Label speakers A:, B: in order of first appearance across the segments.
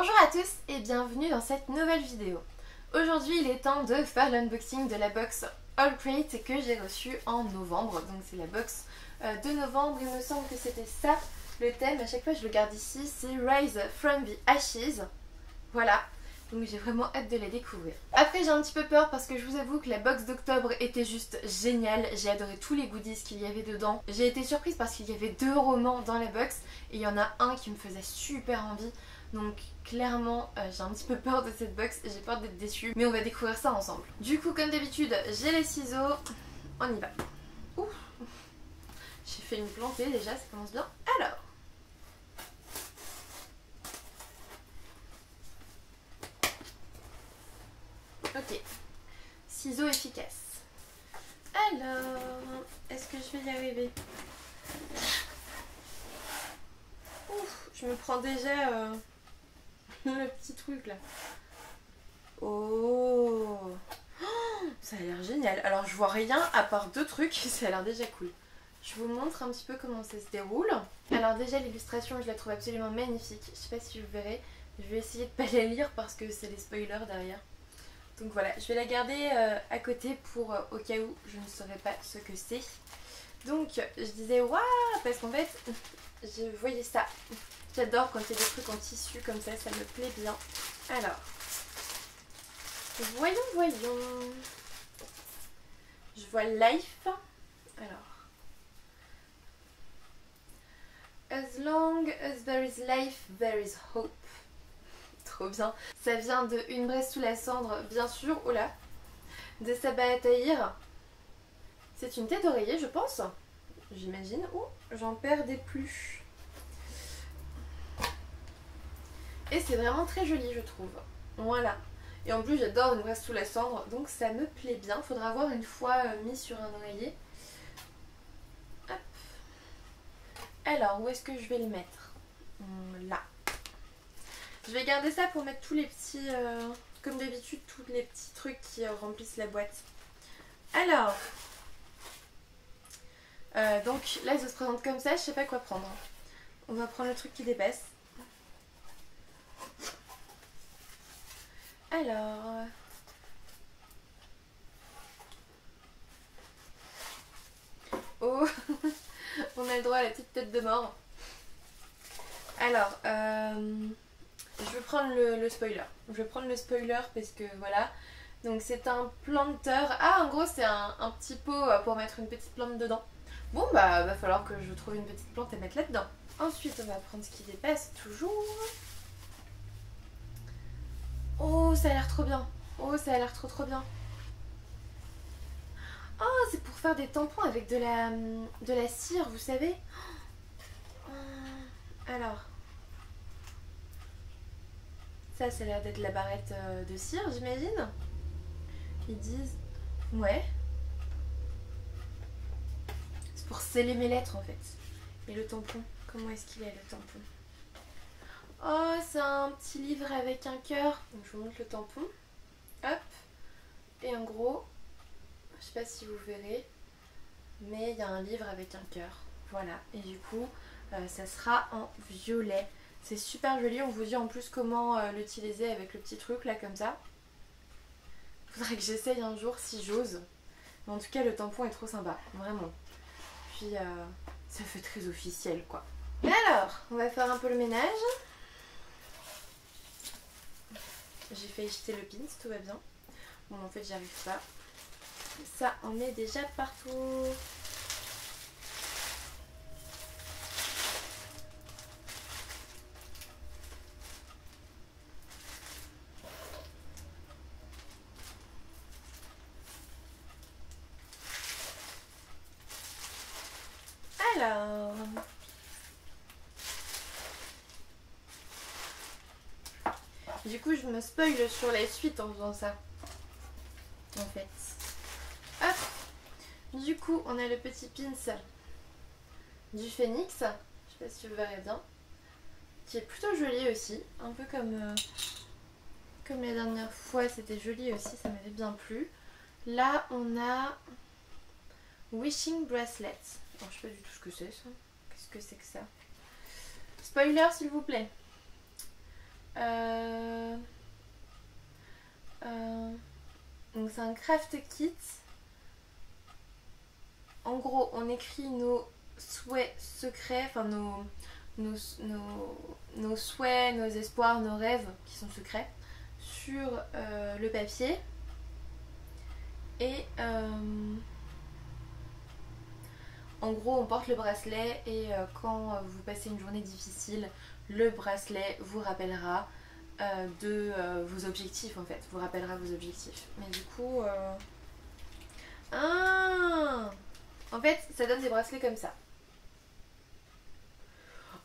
A: Bonjour à tous et bienvenue dans cette nouvelle vidéo. Aujourd'hui il est temps de faire l'unboxing de la box All Crate que j'ai reçue en novembre. Donc c'est la box de novembre, il me semble que c'était ça le thème. À chaque fois je le garde ici, c'est Rise from the Ashes. Voilà, donc j'ai vraiment hâte de la découvrir. Après j'ai un petit peu peur parce que je vous avoue que la box d'octobre était juste géniale. J'ai adoré tous les goodies qu'il y avait dedans. J'ai été surprise parce qu'il y avait 2 romans dans la box et il y en a un qui me faisait super envie. Donc clairement j'ai un petit peu peur de cette box, j'ai peur d'être déçue, mais on va découvrir ça ensemble. Du coup comme d'habitude j'ai les ciseaux, on y va. Ouf, j'ai fait une plantée déjà, ça commence bien. Alors, ok, ciseaux efficaces. Alors, est-ce que je vais y arriver? Ouf, je me prends déjà le petit truc là. Oh, ça a l'air génial. Alors je vois rien à part 2 trucs, ça a l'air déjà cool. Je vous montre un petit peu comment ça se déroule. Alors déjà l'illustration je la trouve absolument magnifique. Je sais pas si vous verrez. Je vais essayer de pas la lire parce que c'est les spoilers derrière. Donc voilà, je vais la garder à côté pour au cas où je ne saurais pas ce que c'est. Donc je disais waouh, parce qu'en fait je voyais ça. J'adore quand il y a des trucs en tissu comme ça me plaît bien. Alors, voyons. Je vois Life. Alors. As long as there is life, there is hope. Trop bien. Ça vient de Une braise sous la cendre, bien sûr. Oh là. De Sabaa Tahir. C'est une tête d'oreiller, je pense. J'imagine. Oh, j'en perds des plus. Et c'est vraiment très joli, je trouve. Voilà. Et en plus, j'adore Une braise sous la cendre, donc ça me plaît bien. Faudra voir une fois mis sur un oreiller. Hop. Alors, où est-ce que je vais le mettre? Là. Je vais garder ça pour mettre tous les petits, comme d'habitude, tous les petits trucs qui remplissent la boîte. Alors, donc là, ça se présente comme ça, je sais pas quoi prendre. On va prendre le truc qui dépasse. Alors... Oh, on a le droit à la petite tête de mort. Alors, je vais prendre le spoiler. Je vais prendre le spoiler parce que voilà. Donc c'est un planteur. Ah, en gros c'est un petit pot pour mettre une petite plante dedans. Bon bah va falloir que je trouve une petite plante à mettre là-dedans. Ensuite on va prendre ce qui dépasse toujours. Oh ça a l'air trop bien. Oh ça a l'air trop bien. Oh c'est pour faire des tampons avec de la cire, vous savez. Alors. Ça a l'air d'être la barrette de cire, j'imagine. Ils disent... Ouais. C'est pour sceller mes lettres, en fait. Et le tampon, comment est-ce qu'il est, le tampon? Oh, c'est un petit livre avec un cœur. Donc, je vous montre le tampon. Hop. Et en gros, je sais pas si vous verrez, mais il y a un livre avec un cœur. Voilà. Et du coup, ça sera en violet. C'est super joli, on vous dit en plus comment l'utiliser avec le petit truc là comme ça. Faudrait que j'essaye un jour si j'ose. Mais en tout cas le tampon est trop sympa, vraiment. Puis ça fait très officiel quoi. Alors, on va faire un peu le ménage. J'ai failli jeter le pins, tout va bien. Bon en fait j'y arrive pas. Ça en est déjà partout. Alors, du coup je me spoil sur la suite en faisant ça. En fait. Hop. Du coup on a le petit pins du phénix. Je sais pas si vous verrez bien. Qui est plutôt joli aussi. Un peu comme la dernière fois, c'était joli aussi, ça m'avait bien plu. Là on a Wishing Bracelet. Alors, je sais pas du tout ce que c'est ça. Qu'est-ce que c'est que ça? Spoiler s'il vous plaît. Donc c'est un craft kit. En gros, on écrit nos souhaits secrets, enfin nos souhaits, nos espoirs, nos rêves qui sont secrets sur le papier. Et en gros, on porte le bracelet et quand vous passez une journée difficile, le bracelet vous rappellera de vos objectifs en fait. Vous rappellera vos objectifs. Mais du coup... Ah, en fait, ça donne des bracelets comme ça.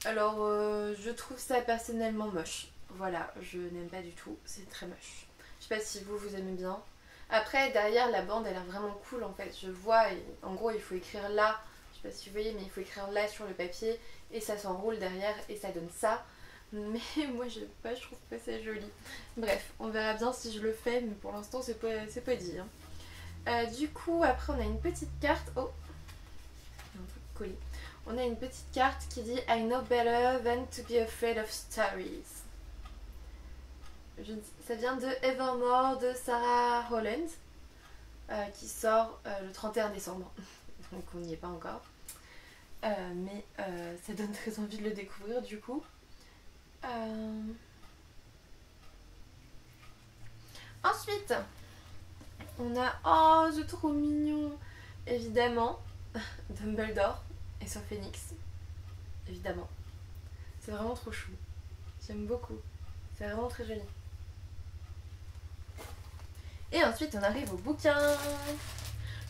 A: Alors, je trouve ça personnellement moche. Voilà, je n'aime pas du tout. C'est très moche. Je sais pas si vous aimez bien. Après, derrière, la bande, elle est vraiment cool en fait. Je vois, en gros, il faut écrire là. Je sais pas si vous voyez, mais il faut écrire là sur le papier. Et ça s'enroule derrière et ça donne ça. Mais moi, j'aime pas, je trouve pas ça joli. Bref, on verra bien si je le fais. Mais pour l'instant, c'est pas dit. Hein. Du coup, après, on a une petite carte. Oh, il y a un truc collé. On a une petite carte qui dit I know better than to be afraid of stories. Ça vient de Evermore de Sarah Holland qui sort le 31 décembre. Donc on n'y est pas encore. Mais ça donne très envie de le découvrir du coup. Ensuite, on a... Oh, c'est trop mignon. Évidemment, Dumbledore et son phénix. Évidemment. C'est vraiment trop chou. J'aime beaucoup. C'est vraiment très joli. Et ensuite, on arrive au bouquin.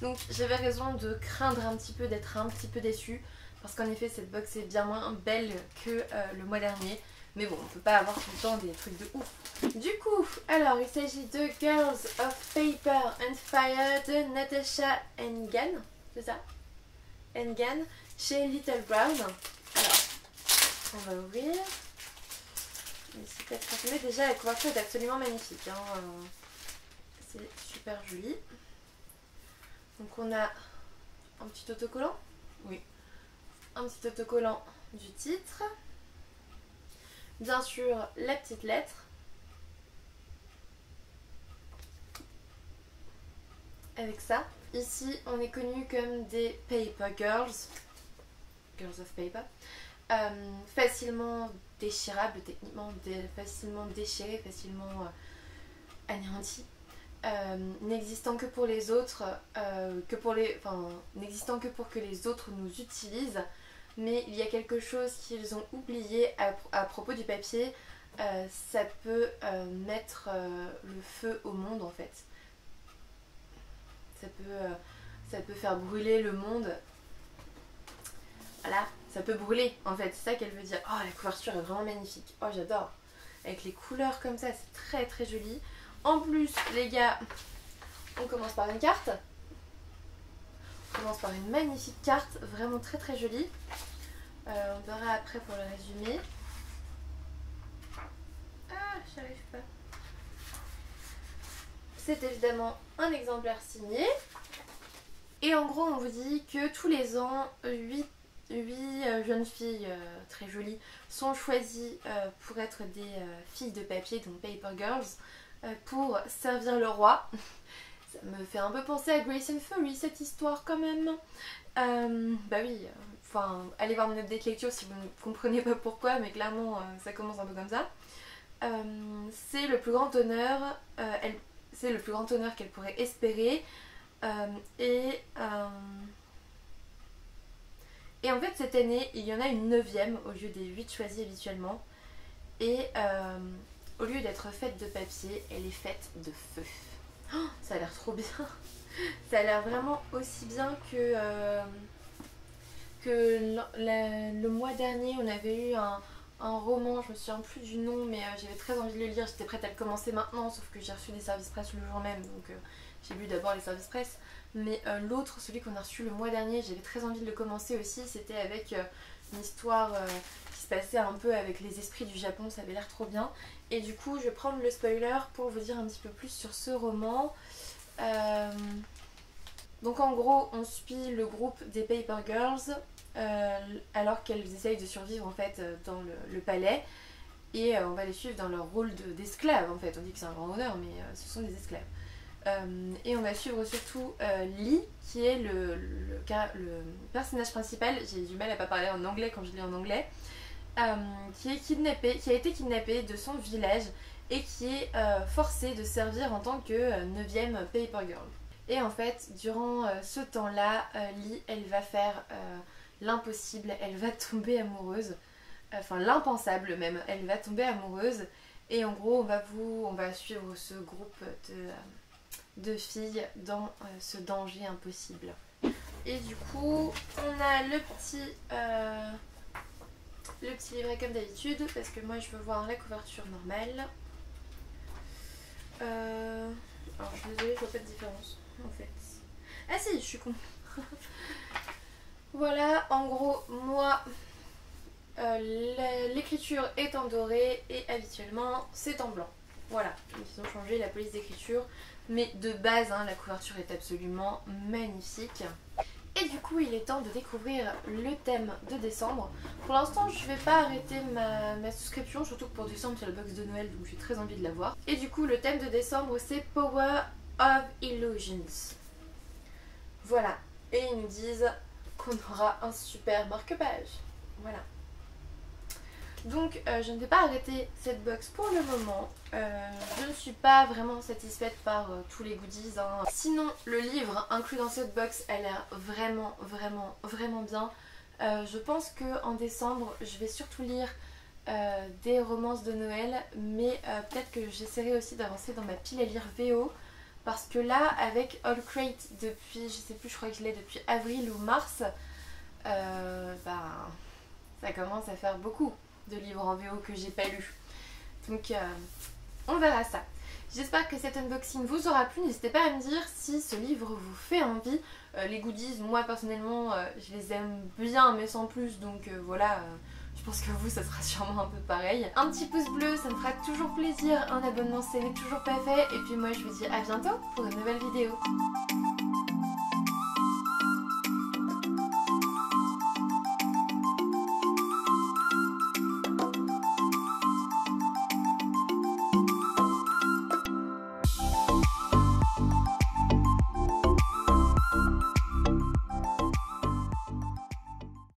A: Donc, j'avais raison de craindre un petit peu, d'être un petit peu déçue. Parce qu'en effet, cette box est bien moins belle que le mois dernier. Mais bon, on peut pas avoir tout le temps des trucs de ouf. Du coup, alors, il s'agit de Girls of Paper and Fire de Natasha Engan. C'est ça? Engan, chez Little Brown. Alors, on va ouvrir. C'est peut-être parfumé. Déjà, la couverture est absolument magnifique. Hein. C'est super joli. Donc on a un petit autocollant. Oui. Un petit autocollant du titre. Bien sûr, la petite lettre. Avec ça. Ici, on est connu comme des Paper Girls. Girls of Paper. Facilement déchirables, techniquement facilement déchirées, facilement anéanties. N'existant que pour les autres, n'existant que pour que les autres nous utilisent, mais il y a quelque chose qu'ils ont oublié à propos du papier, ça peut mettre le feu au monde en fait. Ça peut faire brûler le monde. Voilà, ça peut brûler en fait, c'est ça qu'elle veut dire. Oh, la couverture est vraiment magnifique. Oh, j'adore. Avec les couleurs comme ça, c'est très très joli. En plus, les gars, on commence par une carte. On commence par une magnifique carte, vraiment très très jolie. On verra après pour le résumé. Ah, j'arrive pas. C'est évidemment un exemplaire signé. Et en gros, on vous dit que tous les ans, 8 jeunes filles très jolies sont choisies pour être des filles de papier, donc Paper Girls, pour servir le roi. Ça me fait un peu penser à Grace and Fury cette histoire quand même. Bah oui, enfin allez voir mon update lecture si vous ne comprenez pas pourquoi, mais clairement ça commence un peu comme ça. C'est le plus grand honneur, c'est le plus grand honneur qu'elle pourrait espérer. Et en fait cette année il y en a une 9e au lieu des 8 choisis habituellement. Et au lieu d'être faite de papier, elle est faite de feu. Oh, ça a l'air trop bien. Ça a l'air vraiment aussi bien que le mois dernier. On avait eu un roman, je me souviens plus du nom, mais j'avais très envie de le lire. J'étais prête à le commencer maintenant, sauf que j'ai reçu des services presse le jour même. Donc j'ai lu d'abord les services presse. Mais l'autre, celui qu'on a reçu le mois dernier, j'avais très envie de le commencer aussi. C'était avec une histoire qui se passait un peu avec les esprits du Japon, ça avait l'air trop bien. Et du coup, je vais prendre le spoiler pour vous dire un petit peu plus sur ce roman. Donc en gros, on suit le groupe des Paper Girls alors qu'elles essayent de survivre en fait dans le palais. et on va les suivre dans leur rôle d'esclaves en fait. On dit que c'est un grand honneur mais ce sont des esclaves. Et on va suivre surtout Lee qui est le personnage principal. J'ai du mal à pas parler en anglais quand je lis en anglais. Qui a été kidnappé de son village et qui est forcée de servir en tant que 9ème Paper Girl. Et en fait, durant ce temps-là, Lee, elle va faire l'impossible, elle va tomber amoureuse, enfin l'impensable même, elle va tomber amoureuse. Et en gros, on va suivre ce groupe de filles dans ce danger impossible. Et du coup, on a le petit livret comme d'habitude, parce que moi je veux voir la couverture normale. Alors je suis désolée, je vois pas de différence en fait. Ah si, je suis con. Voilà, en gros, moi, l'écriture est en doré et habituellement c'est en blanc. Voilà, donc ils ont changé la police d'écriture, mais de base, hein, la couverture est absolument magnifique. Et du coup, il est temps de découvrir le thème de décembre. Pour l'instant, je vais pas arrêter ma souscription, surtout que pour décembre, c'est la box de Noël, donc j'ai très envie de la voir. Et du coup, le thème de décembre, c'est Power of Illusions. Voilà. Et ils nous disent qu'on aura un super marque-page. Voilà. Donc je ne vais pas arrêter cette box pour le moment. Je ne suis pas vraiment satisfaite par tous les goodies, hein. Sinon le livre inclus dans cette box a l'air vraiment bien. Je pense qu'en décembre je vais surtout lire des romances de Noël, mais peut-être que j'essaierai aussi d'avancer dans ma pile à lire VO. Parce que là avec All Crate depuis, je sais plus, je crois que je l'ai depuis avril ou mars, ça commence à faire beaucoup de livres en VO que j'ai pas lu. Donc on verra ça. J'espère que cet unboxing vous aura plu. N'hésitez pas à me dire si ce livre vous fait envie. Les goodies, moi personnellement, je les aime bien mais sans plus. Donc voilà, je pense que vous, ça sera sûrement un peu pareil. Un petit pouce bleu, ça me fera toujours plaisir. Un abonnement, c'est toujours pas fait. Et puis moi, je vous dis à bientôt pour une nouvelle vidéo.